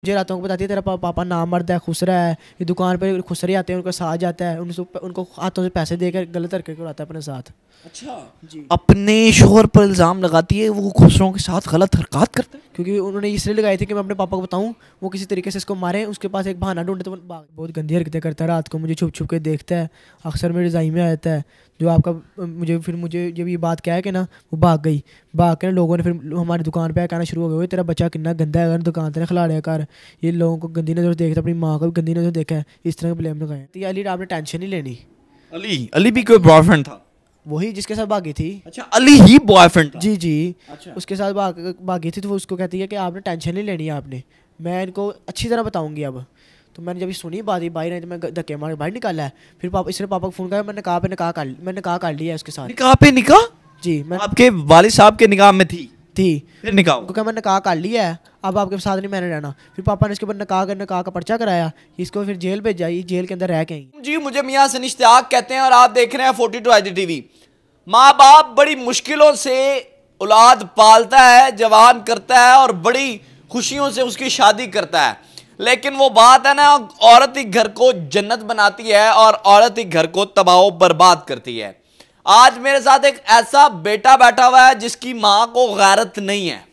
मुझे रातों को बताती है तेरा पापा नामर्द है, खुसरा है, ये दुकान पे खुसरे आते हैं, उनका साथ जाता है, उनको हाथों से पैसे देकर गलत हरकत कराता है अपने साथ। अच्छा जी। अपने शोहर पर इल्ज़ाम लगाती है वो खुसरों के साथ गलत हरकत करता है। क्योंकि उन्होंने इसलिए लगाई थी कि मैं अपने पापा को बताऊं, वो किसी तरीके से इसको मारे, उसके पास एक बहाना ढूंढे तो वो बहुत गंदी हरकतें करता है। रात को मुझे छुप छुप के देखता है, अक्सर मेरे रज़ाई में आ जाता है। जो आपका मुझे जब ये बात क्या है कि ना वो भाग के ना लोगों ने फिर हमारी दुकान पे कहना शुरू हो गया, तेरा बच्चा कितना गंदा है, अगर दुकान तेरे खिलाड़िया कर, ये लोगों को गंदी नज़र देखता, अपनी माँ को भी गंदी नज़र देखा है, इस तरह के ब्लेम लगाए। तो अली आपने टेंशन नहीं लेनी। अली अली भी कोई बॉयफ्रेंड था? वही जिसके साथ भागी थी। अच्छा अली ही बॉयफ्रेंड था? जी जी। अच्छा उसके साथ भागी थी, तो वो उसको कहती है कि आपने टेंशन नहीं लेनी है, आपने, मैं इनको अच्छी तरह बताऊंगी अब। तो मैंने जब ये सुनी बात, ये बाहर नहीं तो मैं धक्के मार बाहर निकाला है। फिर इसने पापा को फ़ोन किया, मैंने कहा मैंने निकाह कर लिया है उसके साथ। निकाह पे निकाह? जी मैं आपके वालिद साहब के निकाह में थी? थी। फिर निकाह हुआ? क्योंकि मैंने निकाह कर लिया है, अब आपके साथ नहीं मैंने रहना। फिर पापा ने इसके ऊपर निकाह का पर्चा कराया, इसको फिर जेल भेजा, ये जेल के अंदर रह के आई। जी मुझे मियां सनी इश्तियाक कहते हैं और आप देख रहे हैं 42 आईडी टीवी। माँ बाप बड़ी मुश्किलों से औलाद पालता है, जवान करता है और बड़ी खुशियों से उसकी शादी करता है, लेकिन वो बात है ना, औरत ही घर को जन्नत बनाती है और औरत ही घर को तबाह बर्बाद करती है। आज मेरे साथ एक ऐसा बेटा बैठा हुआ है जिसकी माँ को गैरत नहीं है।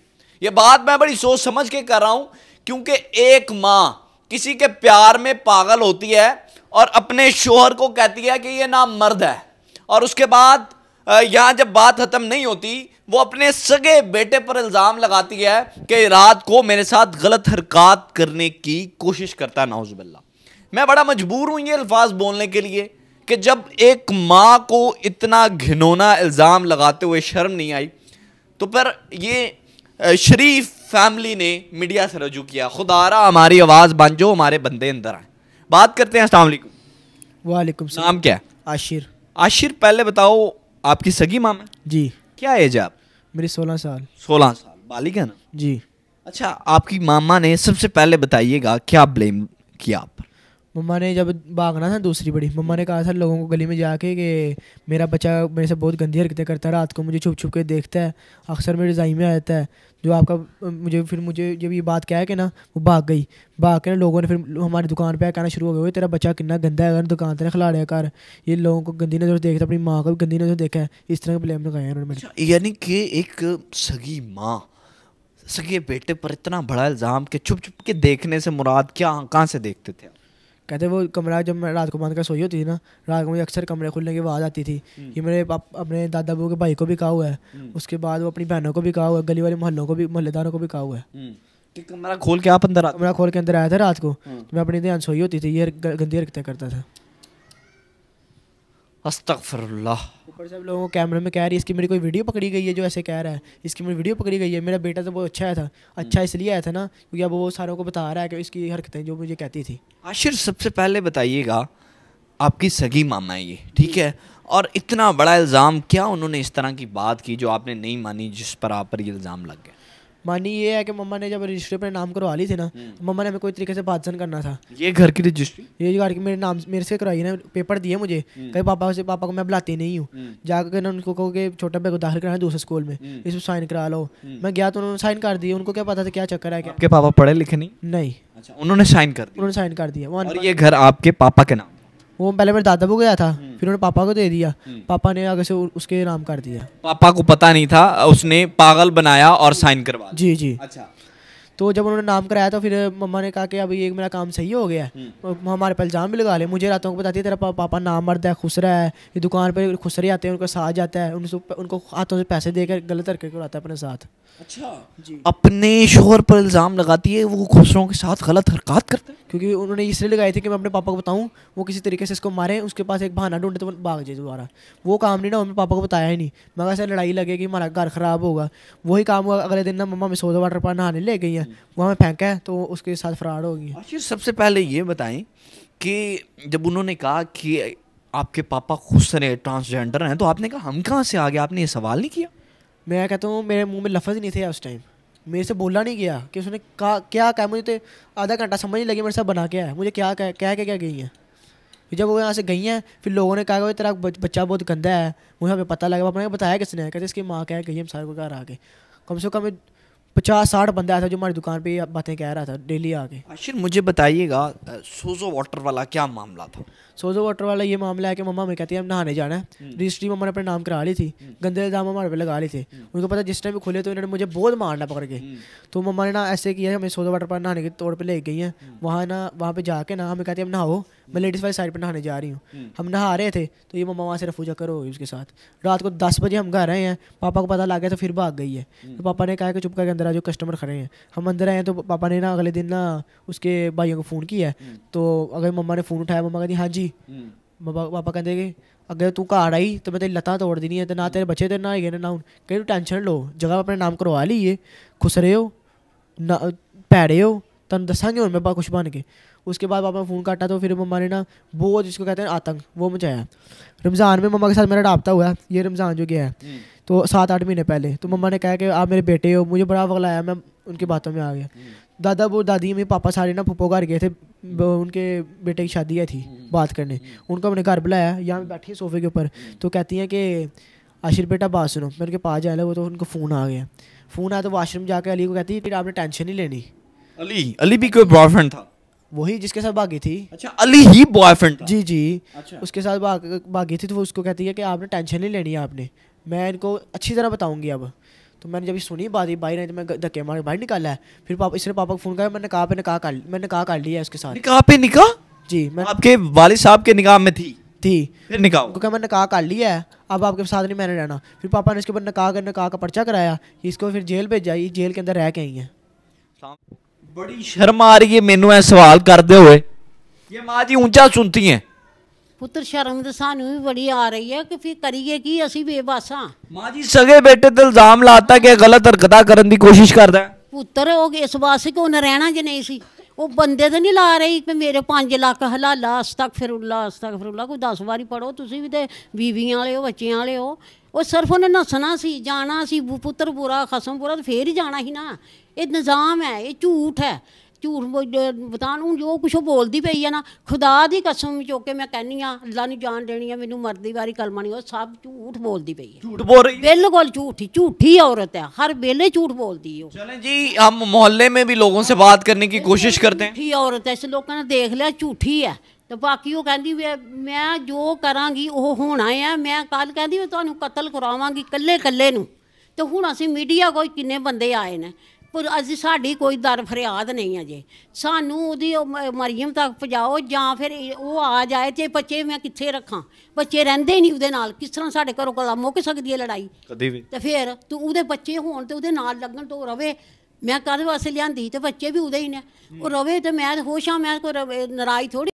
ये बात मैं बड़ी सोच समझ के कर रहा हूं, क्योंकि एक माँ किसी के प्यार में पागल होती है और अपने शोहर को कहती है कि ये नाम मर्द है, और उसके बाद यहां जब बात खत्म नहीं होती, वो अपने सगे बेटे पर इल्जाम लगाती है कि रात को मेरे साथ गलत हरकत करने की कोशिश करता है। नाउजुबिल्लाह। मैं बड़ा मजबूर हूं ये अल्फाज बोलने के लिए कि जब एक माँ को इतना घिनौना इल्जाम लगाते हुए शर्म नहीं आई, तो फिर ये शरीफ फैमिली ने मीडिया से रजू किया। खुदारा हमारी आवाज बन जाओ, हमारे बंदे अंदर आए। बात करते हैं। अस्सलाम वालेकुम। वालेकुम सलाम। नाम क्या है? आशिर। आशिर, पहले बताओ आपकी सगी माम है? जी। क्या एज है आप? मेरी 16 साल। 16 साल, बालिग है ना? जी। अच्छा, आपकी मामा ने सबसे पहले बताइएगा क्या ब्लेम किया आप पर? मम्मा ने जब भागना था दूसरी बड़ी, मम्मा ने कहा था लोगों को गली में जाके कि मेरा बच्चा मेरे से बहुत गंदी हरकतें करता है, रात को मुझे छुप छुप के देखता है, अक्सर मेरे रज़ाई में आ जाता है। जो आपका मुझे जब ये बात क्या है कि ना वो भाग के ना लोगों ने फिर हमारी दुकान पे कहना शुरू हो गया, तेरा बच्चा कितना गंदा है, अगर दुकान तेरे खिलाड़िया कर, ये लोगों को गंदी नज़र देखता, अपनी माँ को भी गंदी नज़र देखा है, इस तरह के ब्लेम लगाए उन्होंने मेरे। अच्छा, यानी कि एक सगी माँ सगे बेटे पर इतना बड़ा इल्जाम कि छुप छुप के देखने से मुराद क्या, कहाँ से देखते थे आप? कहते वो कमरा जब मैं रात को बंद कर सोई होती थी ना, रात को मुझे अक्सर कमरे खुलने की आवाज़ आती थी। ये मेरे अपने दादा बाबू के भाई को भी कहा हुआ है, उसके बाद वो अपनी बहनों को भी कहा हुआ है, गली वाले मोहल्लेदारों को भी कहा हुआ है कि कमरा खोल के आप अंदर आते? कमरा खोल के अंदर आया था रात को, तो मैं अपनी ध्यान सोई होती थी, ये गंदी हरकतें करता था। अस्तगफिरुल्लाह। ऊपर से अब लोगों को कैमरे में कह रही है इसकी मेरी कोई वीडियो पकड़ी गई है, जो ऐसे कह रहा है इसकी मेरी वीडियो पकड़ी गई है। मेरा बेटा तो बहुत अच्छा आया था, अच्छा इसलिए आया था ना क्योंकि अब वो सारों को बता रहा है कि इसकी हरकतें जो मुझे कहती थी। आशिर, सबसे पहले बताइएगा, आपकी सगी मामा है ये, ठीक है, और इतना बड़ा इल्ज़ाम, क्या उन्होंने इस तरह की बात की जो आपने नहीं मानी, जिस पर आप पर ये इल्ज़ाम लग गया? मानी ये है कि मम्मा ने जब रजिस्ट्री अपने नाम करवा ली थी ना, मम्मा ने हमें कोई तरीके से बातचन करना था। ये घर की रजिस्ट्री? ये जो की मेरे से करवाई ना, पेपर दिए मुझे, कहीं पापा को मैं बुलाती नहीं हूँ, जाकर ना उनको कहो कि छोटा भाई को दाखिल कराना है दूसरे स्कूल में, इसमें साइन करा लो। मैं गया तो उन्होंने साइन कर दिए, उनको क्या पता था क्या चक्कर है क्या। आपके पापा पढ़े लिखे नहीं? नहीं। अच्छा, उन्होंने साइन कर दिया? उन्होंने साइन कर दिया। और ये घर आपके पापा के नाम? वो पहले मेरे दादा को गया था, फिर उन्होंने पापा को दे दिया, पापा ने आगे से उसके नाम कर दिया। पापा को पता नहीं था, उसने पागल बनाया और साइन करवा? जी जी। अच्छा। तो जब उन्होंने नाम कराया तो फिर मम्मा ने कहा कि अब ये मेरा काम सही हो गया है, हमारे पे इल्ज़ाम भी लगा ले। मुझे रातों को बताती है तेरा पापा नामर्द है, खुसरा है, ये दुकान पे खुसरे आते हैं, उनका साथ जाता है, उनको हाथों से पैसे देकर गलत हरकत कराता है अपने साथ। अच्छा जी। अपने शोहर पर इल्ज़ाम लगाती है वो खुसरों के साथ गलत हरकत करता है? क्योंकि उन्होंने इसलिए लगाई थी कि मैं अपने पापा को बताऊं, वो किसी तरीके से इसको मारे, उसके पास एक बहाना ढूंढे तो वो भाग जाए दोबारा। वो काम नहीं ना, मैं पापा को बताया ही नहीं, मगर ऐसे लड़ाई लगेगी, हमारा घर ख़राब होगा। वही काम हुआ अगले दिन ना, मम्मा में सोडा वाटर पर नहाने ले गई हैं, वहाँ में फेंका है तो उसके साथ फ्रॉड हो गई। आखिर सबसे पहले ये बताएं कि जब उन्होंने कहा कि आपके पापा खुसरे ट्रांसजेंडर हैं, तो आपने कहा हम कहाँ से आ गए, आपने ये सवाल नहीं किया? मैं कहता हूँ मेरे मुँह में लफ्ज़ नहीं थे उस टाइम, मेरे से बोला नहीं गया कि उसने कहा क्या कहा। मुझे तो आधा घंटा समझ नहीं लगी मेरे साथ बना के आया, मुझे क्या क्या गई हैं। फिर जब वो यहाँ से गई हैं, फिर लोगों ने कहा कि तेरा बच्चा बहुत गंदा है, मुझे हमें पता लगा। अपने बताया किसने, कहते इसकी माँ क्या गई, हम सारे को घर आ गए। कम से कम 50-60 बंदा आया था जो हमारी दुकान पे ये बातें कह रहा था डेली आके। आशिर मुझे बताइएगा, सोजो वाटर वाला क्या मामला था? सोजो वाटर वाला ये मामला है कि मम्मा हमें कहती है हम नहाने जाना है, रजिस्ट्री मम्मा ने अपने नाम करा ली थी, गंदे इल्जाम हमारे पे लगा ली थे। उनको पता जिस टाइम भी खुले तो इन्होंने मुझे बहुत मारना पकड़ के। तो मम्मा ने ना ऐसे किया, हमें सोजो वाटर पर नहाने के तौर पे ले गई हैं। वहाँ पे जाके ना हमें कहती है हम नहाओ, मैं लेडीज़ वाली साइड पर नहाने जा रही हूँ। हम नहा रहे थे तो ये मम्मा वहाँ से रफू चक्कर हो गई उसके साथ। रात को 10 बजे हम घर आए हैं, पापा को पता लग गया तो फिर भाग गई है। तो पापा ने कहा कि चुप करके अंदर आ, जो कस्टमर खड़े हैं। हम अंदर आए हैं तो पापा ने ना अगले दिन ना उसके भाइयों को फ़ोन किया है। तो अगर मम्मा ने फ़ोन उठाया, मम्मा कहती हाँ जी। पापा कहते कि अगर तू घर आई तो मैं तेरी लत्तां तोड़ देनी है, तो ना तेरे बच्चे तेरे ना आएंगे ना हूँ। कहीं तू टेंशन लो, जगह अपने नाम करवा ली है, खुश रहे हो ना पैड़े हो, तुम दसांगे और मैं कुछ बन के। उसके बाद पापा ने फ़ोन काटा तो फिर मम्मा ने ना वो जिसको कहते हैं आतंक वो मचाया। रमज़ान में मम्मा के साथ मेरा राब्ता हुआ है, ये रमज़ान जो गया है तो 7-8 महीने पहले। तो मम्मा ने कहा कि आप मेरे बेटे हो, मुझे बड़ा वगल आया, मैं उनकी बातों में आ गया। दादा वो दादी मेरे पापा सारे ना फुप्पो घर गए थे, उनके बेटे की शादी थी बात करने। उनको अपने घर बुलाया, यहाँ पे बैठी है सोफे के ऊपर। तो कहती हैं कि आशिर बेटा बात सुनो। मैं उनके पास जाए वो तो उनको फ़ोन आ गया। फ़ोन आया तो वो आश्रम जाके अली को कहती है आपने टेंशन नहीं लेनी। अली भी कोई बॉयफ्रेंड था? वही जिसके साथ भागी थी। अच्छा, अली ही बॉयफ्रेंड था? जी जी। अच्छा। उसके साथ भागी थी तो वो उसको कहती है कि आपने टेंशन नहीं लेनी है, आपने मैं इनको अच्छी तरह बताऊंगी अब। तो मैंने जब ये सुनी बात, बाहर नहीं तो मैं धक्के मार बाहर निकाला है। फिर पापा इसने पापा को फ़ोन किया, मैंने निकाह कर लिया है उसके साथ। निकाह पे निकाह? जी, मैं आपके वालिद साहब के निकाह में थी? फिर निकाह क्योंकि मैंने निकाह कर लिया है, अब आपके साथ नहीं मैंने रहना। फिर पापा ने इसके ऊपर निकाह का पर्चा कराया, इसको फिर जेल भेजा, ये जेल के अंदर रह के आई है। बड़ी शर्म आ रही है मैनू ये सवाल करते हुए। ये माँ जी ऊंचा सुनती हैं। पुत्र शर्म तो सानू भी बड़ी आ रही है कि फिर करिए की, असी बेबस हाँ। माँ जी सगे बेटे ते इल्जाम लाता कि गलत हरकतां करन दी कोशिश करदा है। पुत्र हो इस वास्ते कि उन्हें रहना ज नहीं सी, वो बंदे तो नहीं ला रही कि मेरे 5 लाख हलाला अस्तगफिरुल्लाह कोई 10 बारी पढ़ो। तुसी भी ते बीवियां वाले हो, बच्चियां वाले हो। वो सिर्फ उन्हें नसना सी, जाना सी, पुत्र बुरा खसम बुरा, तो फिर ही जाना ही ना। ये निज़ाम है, ये झूठ है, झूठ बतान। हूँ जो कुछ बोलती पई है ना, खुदा दी कसम चुक के मैं कहनी हाँ, अल्लाह ने जान देनी है, मैनू मरदी वारी कलमा नहीं, वो सब झूठ बोलती पई है। झूठ बोल रही? बिल्कुल झूठी औरत है, हर वेले झूठ बोलती है। चलें जी, हम मोहल्ले में भी लोगों से बात करने की कोशिश करते हैं। झूठी औरत है, इस लोगों ने देख लिया झूठी है। तो बाकी वो कहती मैं जो करांगी वो होना है। मैं कल कहती मैं तुहानू कतल करावांगी कल्ले कल्ले नू। तो हुण असीं मीडिया कोई किन्ने बंदे आए ने, पर असीं साडी कोई दर फरियाद नहीं अजे। सानू ओहदी मरियम तक पजाओ, जां फिर वो आ जाए तो बच्चे मैं कित्थे रखां? बच्चे रहिंदे ही नहीं उहदे नाल, किस तरह साडे घरों कोला मुक्क सकदी है लड़ाई? कदी भी। ते फिर तू उहदे बच्चे होण ते उहदे नाल लगन तो रवे। मैं काहदे वास्ते लिआंदी, ते बच्चे भी उहदे ही ने, वो रवे। ते मैं खुश हाँ, मैं कोई नाराज़ थोड़ी।